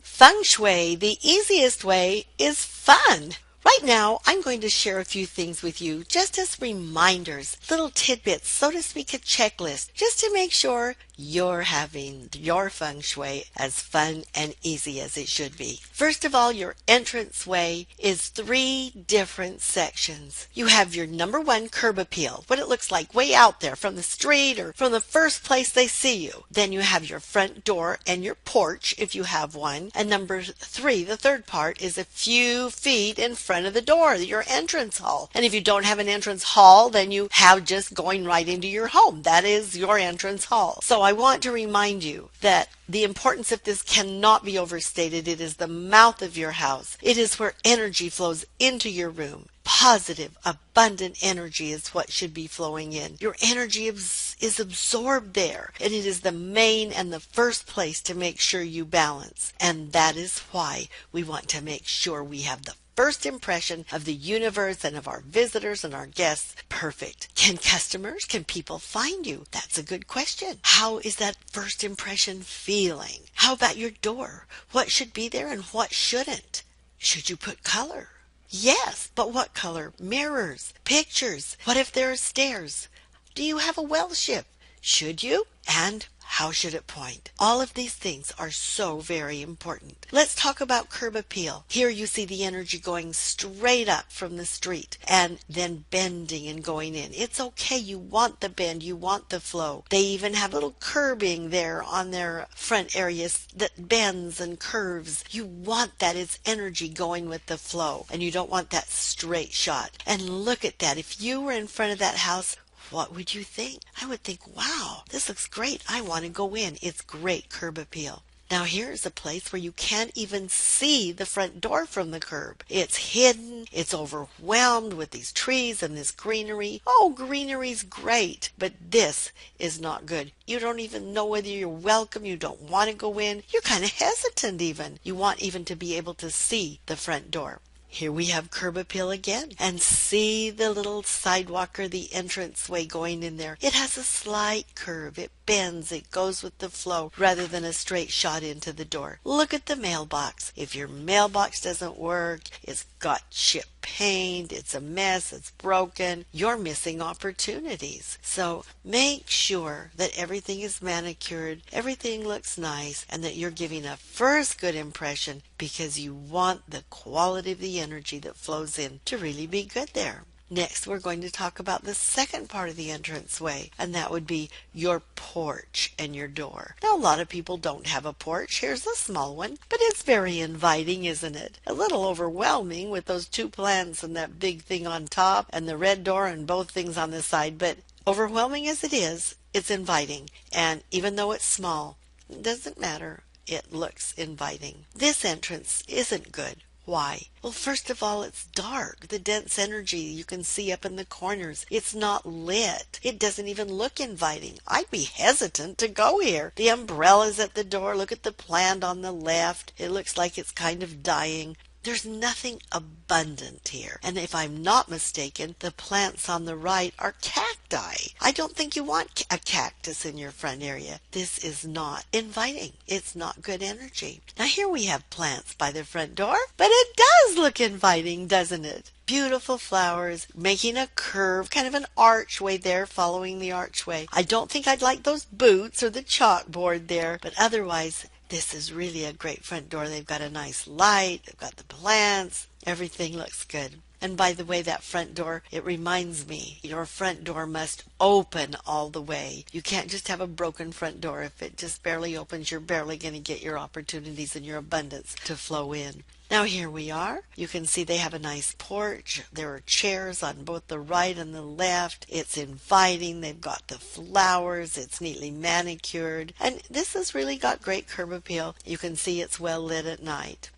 Feng Shui, the easiest way, is fun. Right now, I'm going to share a few things with you just as reminders, little tidbits, so to speak, a checklist, just to make sure you're having your feng shui as fun and easy as it should be. First of all, your entrance way is three different sections. You have your number one curb appeal, what it looks like way out there from the street or from the first place they see you. Then you have your front door and your porch if you have one. And number three, the third part, is a few feet in front of the door, your entrance hall. And if you don't have an entrance hall, then you have just going right into your home. That is your entrance hall. So I want to remind you that the importance of this cannot be overstated. It is the mouth of your house. It is where energy flows into your room. Positive, abundant energy is what should be flowing in. Your energy is absorbed there, and it is the main and the first place to make sure you balance. And that is why we want to make sure we have the first impression of the universe and of our visitors and our guests perfect. Can people find you? That's a good question. How is that first impression feeling? How about your door? What should be there and what shouldn't? Should you put color? Yes, but what color? Mirrors, pictures. What if there are stairs? Do you have a well ship? Should you? And how should it point? All of these things are so very important. Let's talk about curb appeal. Here you see the energy going straight up from the street and then bending and going in. It's okay. You want the bend. You want the flow. They even have little curbing there on their front areas that bends and curves. You want that. It's energy going with the flow, and you don't want that straight shot. And look at that. If you were in front of that house, what would you think? I would think, wow, this looks great. I want to go in. It's great curb appeal. Now here's a place where you can't even see the front door from the curb. It's hidden. It's overwhelmed with these trees and this greenery. Oh, greenery's great, but this is not good. You don't even know whether you're welcome. You don't want to go in. You're kind of hesitant even. You want even to be able to see the front door. Here we have curb appeal again, and see the little sidewalk or the entranceway going in there. It has a slight curve. It bends. It goes with the flow rather than a straight shot into the door. Look at the mailbox. If your mailbox doesn't work, it's got chip paint, it's a mess, it's broken, you're missing opportunities. So make sure that everything is manicured, everything looks nice, and that you're giving a first good impression because you want the quality of the energy that flows in to really be good there. Next, we're going to talk about the second part of the entranceway, and that would be your porch and your door. Now, a lot of people don't have a porch. Here's a small one, but it's very inviting, isn't it? A little overwhelming with those two plants and that big thing on top and the red door and both things on the side, but overwhelming as it is, it's inviting. And even though it's small, it doesn't matter. It looks inviting. This entrance isn't good. Why? Well, first of all, it's dark. The dense energy you can see up in the corners. It's not lit. It doesn't even look inviting. I'd be hesitant to go here. The umbrella's at the door. Look at the plant on the left. It looks like it's kind of dying. There's nothing abundant here. And if I'm not mistaken, the plants on the right are cacti. I don't think you want a cactus in your front area. This is not inviting. It's not good energy. Now here we have plants by the front door, but it does look inviting, doesn't it? Beautiful flowers, making a curve, kind of an archway there, following the archway. I don't think I'd like those boots or the chalkboard there, but otherwise, this is really a great front door. They've got a nice light. They've got the plants. Everything looks good. And by the way, that front door, it reminds me, your front door must open all the way. You can't just have a broken front door. If it just barely opens, you're barely going to get your opportunities and your abundance to flow in. Now here we are. You can see they have a nice porch. There are chairs on both the right and the left. It's inviting. They've got the flowers. It's neatly manicured. And this has really got great curb appeal. You can see it's well lit at night.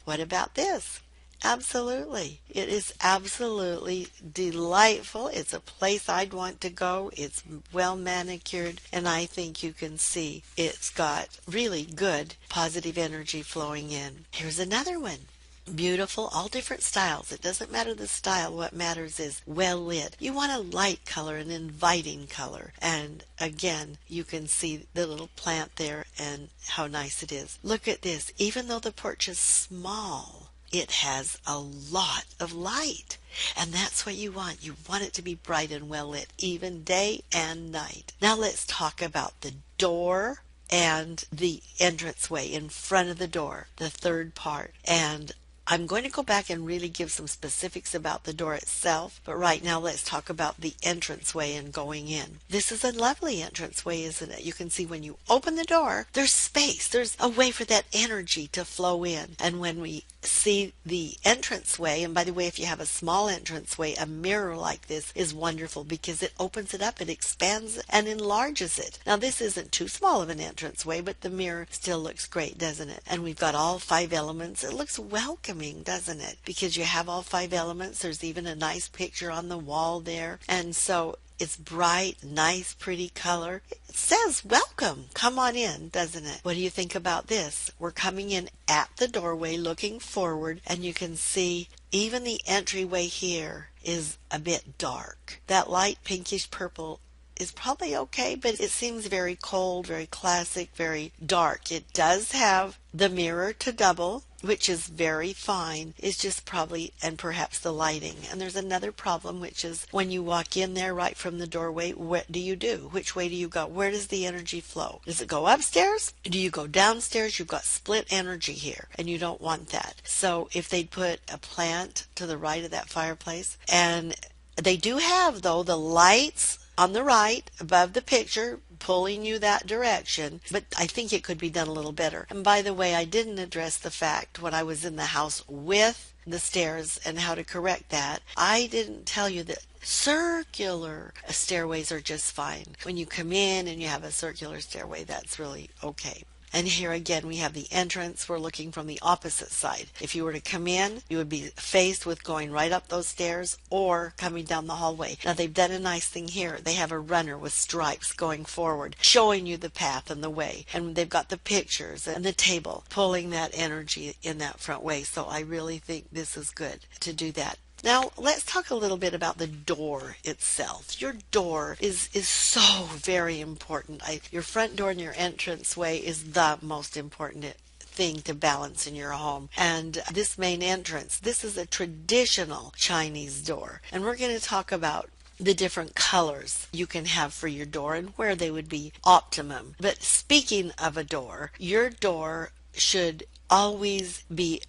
What about this? Absolutely. It is absolutely delightful. It's a place I'd want to go. It's well manicured, and I think you can see it's got really good positive energy flowing in. Here's another one. Beautiful, all different styles. It doesn't matter the style. What matters is well lit. You want a light color, an inviting color. And again, you can see the little plant there and how nice it is. Look at this. Even though the porch is small, it has a lot of light. And that's what you want. You want it to be bright and well lit, even day and night. Now let's talk about the door and the entranceway in front of the door, the third part. And I'm going to go back and really give some specifics about the door itself, but right now let's talk about the entranceway and going in. This is a lovely entranceway, isn't it? You can see when you open the door, there's space. There's a way for that energy to flow in. And when we see the entranceway, and by the way, if you have a small entranceway, a mirror like this is wonderful because it opens it up, it expands and enlarges it. Now this isn't too small of an entranceway, but the mirror still looks great, doesn't it? And we've got all 5 elements. It looks welcoming, doesn't it? Because you have all 5 elements. There's even a nice picture on the wall there. And so it's bright, nice, pretty color. It says welcome. Come on in, doesn't it? What do you think about this? We're coming in at the doorway looking forward, and you can see even the entryway here is a bit dark. That light pinkish purple is probably okay, but it seems very cold, very classic, very dark. It does have the mirror to double, which is very fine. It's just probably, and perhaps the lighting. And there's another problem, which is when you walk in there right from the doorway, what do you do? Which way do you go? Where does the energy flow? Does it go upstairs? Do you go downstairs? You've got split energy here, and you don't want that. So if they'd put a plant to the right of that fireplace, and they do have, though, the lights on the right above the picture pulling you that direction, but I think it could be done a little better. And by the way, I didn't address the fact when I was in the house with the stairs and how to correct that. I didn't tell you that circular stairways are just fine. When you come in and you have a circular stairway, that's really okay. And here again, we have the entrance. We're looking from the opposite side. If you were to come in, you would be faced with going right up those stairs or coming down the hallway. Now, they've done a nice thing here. They have a runner with stripes going forward, showing you the path and the way. And they've got the pictures and the table pulling that energy in that front way. So I really think this is good to do that. Now, let's talk a little bit about the door itself. Your door is so very important. Your front door and your entranceway is the most important thing to balance in your home. And this main entrance, this is a traditional Chinese door. And we're going to talk about the different colors you can have for your door and where they would be optimum. But speaking of a door, your door should always be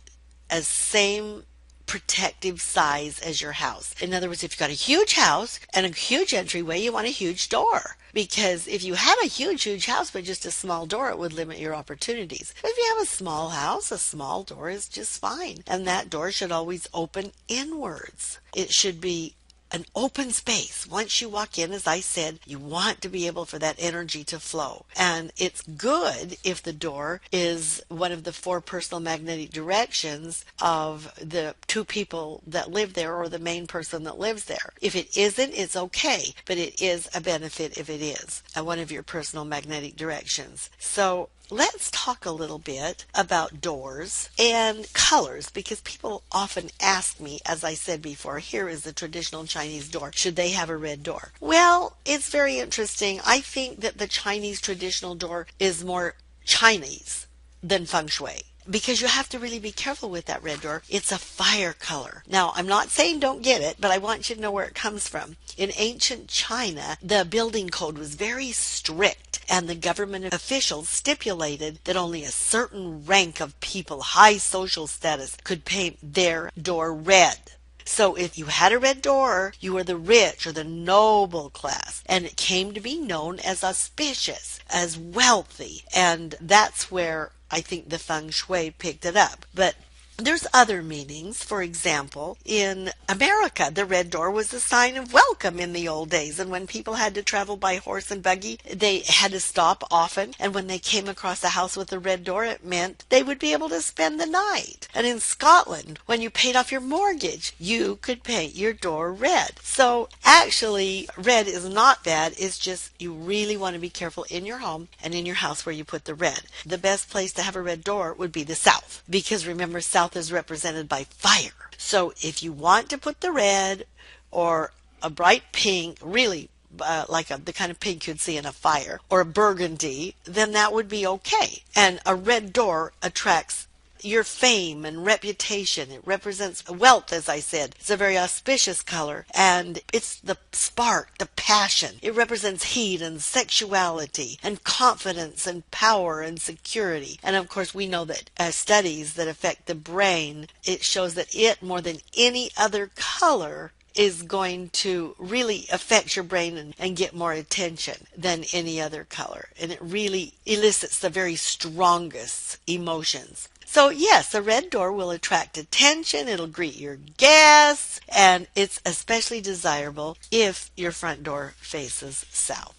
as same protective size as your house. In other words, if you've got a huge house and a huge entryway, you want a huge door. Because if you had a huge house but just a small door, it would limit your opportunities. But if you have a small house, a small door is just fine. And that door should always open inwards. It should be an open space. Once you walk in, as I said, you want to be able for that energy to flow. And it's good if the door is one of the 4 personal magnetic directions of the 2 people that live there or the main person that lives there. If it isn't, it's okay, but it is a benefit if it is one of your personal magnetic directions. So let's talk a little bit about doors and colors, because people often ask me, as I said before, here is the traditional Chinese door. Should they have a red door? Well, it's very interesting. I think that the Chinese traditional door is more Chinese than feng shui. Because you have to really be careful with that red door. It's a fire color. Now, I'm not saying don't get it, but I want you to know where it comes from. In ancient China, the building code was very strict, and the government officials stipulated that only a certain rank of people, high social status, could paint their door red. So if you had a red door, you were the rich or the noble class, and it came to be known as auspicious, as wealthy, and that's where I think the feng shui picked it up. But there's other meanings. For example, in America, the red door was a sign of welcome in the old days. And when people had to travel by horse and buggy, they had to stop often. And when they came across a house with a red door, it meant they would be able to spend the night. And in Scotland, when you paid off your mortgage, you could paint your door red. So actually, red is not bad. It's just you really want to be careful in your home and in your house where you put the red. The best place to have a red door would be the south. Because remember, south south is represented by fire. So if you want to put the red or a bright pink, really the kind of pink you'd see in a fire, or a burgundy, then that would be okay. And a red door attracts your fame and reputation. It represents wealth, as I said. It's a very auspicious color, and it's the spark, the passion. It represents heat and sexuality and confidence and power and security. And of course, we know that studies that affect the brain, it shows that it, more than any other color, is going to really affect your brain and get more attention than any other color. And it really elicits the very strongest emotions. So yes, a red door will attract attention, it'll greet your guests, and it's especially desirable if your front door faces south.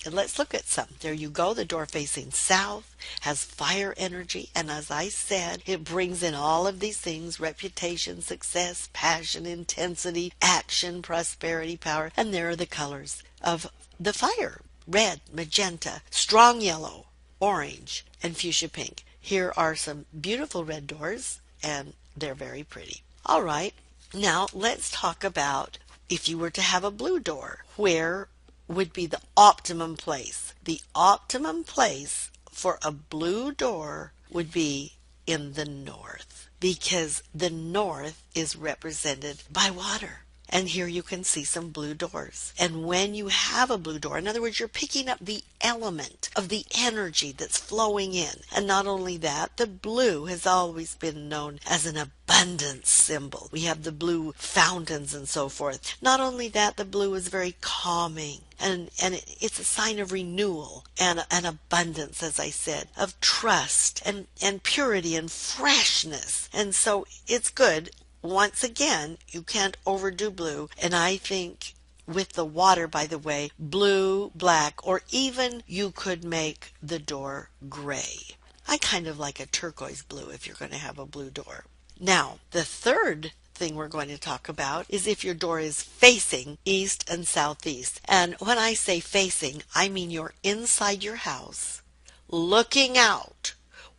And let's look at some. There you go. The door facing south has fire energy. And as I said, it brings in all of these things: reputation, success, passion, intensity, action, prosperity, power. And there are the colors of the fire: red, magenta, strong yellow, orange, and fuchsia pink. Here are some beautiful red doors, and they're very pretty. All right. Now let's talk about if you were to have a blue door, where would be the optimum place. The optimum place for a blue door would be in the north, because the north is represented by water. And here you can see some blue doors. And when you have a blue door, in other words, you're picking up the element of the energy that's flowing in. And not only that, the blue has always been known as an abundance symbol. We have the blue fountains and so forth. Not only that, the blue is very calming. And it's a sign of renewal and abundance, as I said, of trust and purity and freshness. And so it's good. Once again, you can't overdo blue. And I think with the water, by the way, blue, black, or even you could make the door gray. I kind of like a turquoise blue if you're going to have a blue door. Now, the third thing we're going to talk about is if your door is facing east and southeast. And when I say facing, I mean you're inside your house, looking out.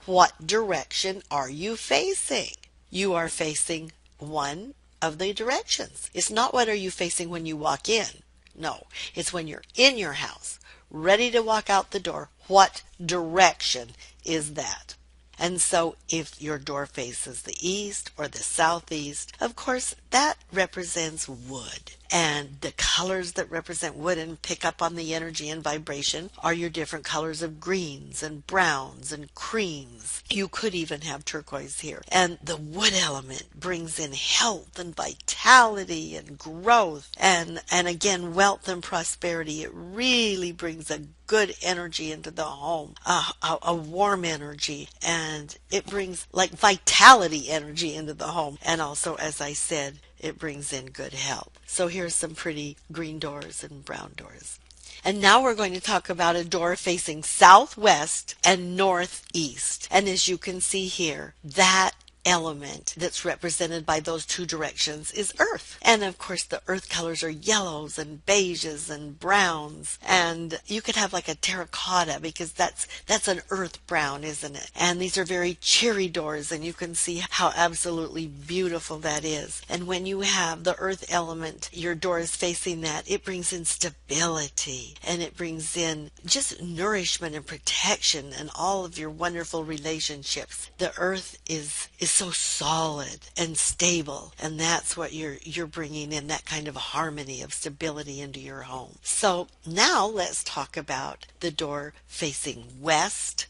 What direction are you facing? You are facing one of the directions. It's not what are you facing when you walk in. No, it's when you're in your house, ready to walk out the door. What direction is that? And so if your door faces the east or the southeast, of course, that represents wood. And the colors that represent wood and pick up on the energy and vibration are your different colors of greens and browns and creams. You could even have turquoise here. And the wood element brings in health and vitality and growth and again, wealth and prosperity. It really brings a good energy into the home, a warm energy, and it brings like vitality energy into the home. And also, as I said, it brings in good health. So here's some pretty green doors and brown doors. And now we're going to talk about a door facing southwest and northeast. And as you can see here, that element that's represented by those two directions is earth. And of course the earth colors are yellows and beiges and browns, and you could have like a terracotta because that's an earth brown, isn't it? And these are very cheery doors, and you can see how absolutely beautiful that is. And when you have the earth element, your door is facing that, it brings in stability, and it brings in just nourishment and protection and all of your wonderful relationships. The earth is so solid and stable, and that's what you're bringing in, that kind of harmony of stability into your home. So now let's talk about the door facing west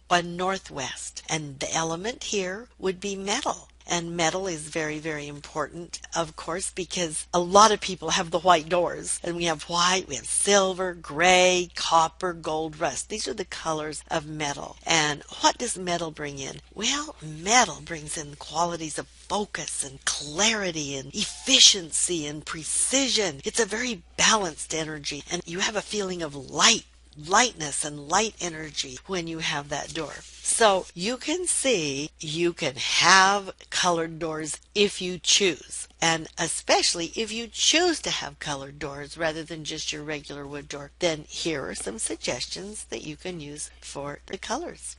or northwest, and the element here would be metal. And metal is very, very important, of course, because a lot of people have the white doors. And we have white, we have silver, gray, copper, gold, rust. These are the colors of metal. And what does metal bring in? Well, metal brings in qualities of focus and clarity and efficiency and precision. It's a very balanced energy, and you have a feeling of lightness and light energy when you have that door. So you can see you can have colored doors if you choose, and especially if you choose to have colored doors rather than just your regular wood door. Then here are some suggestions that you can use for the colors.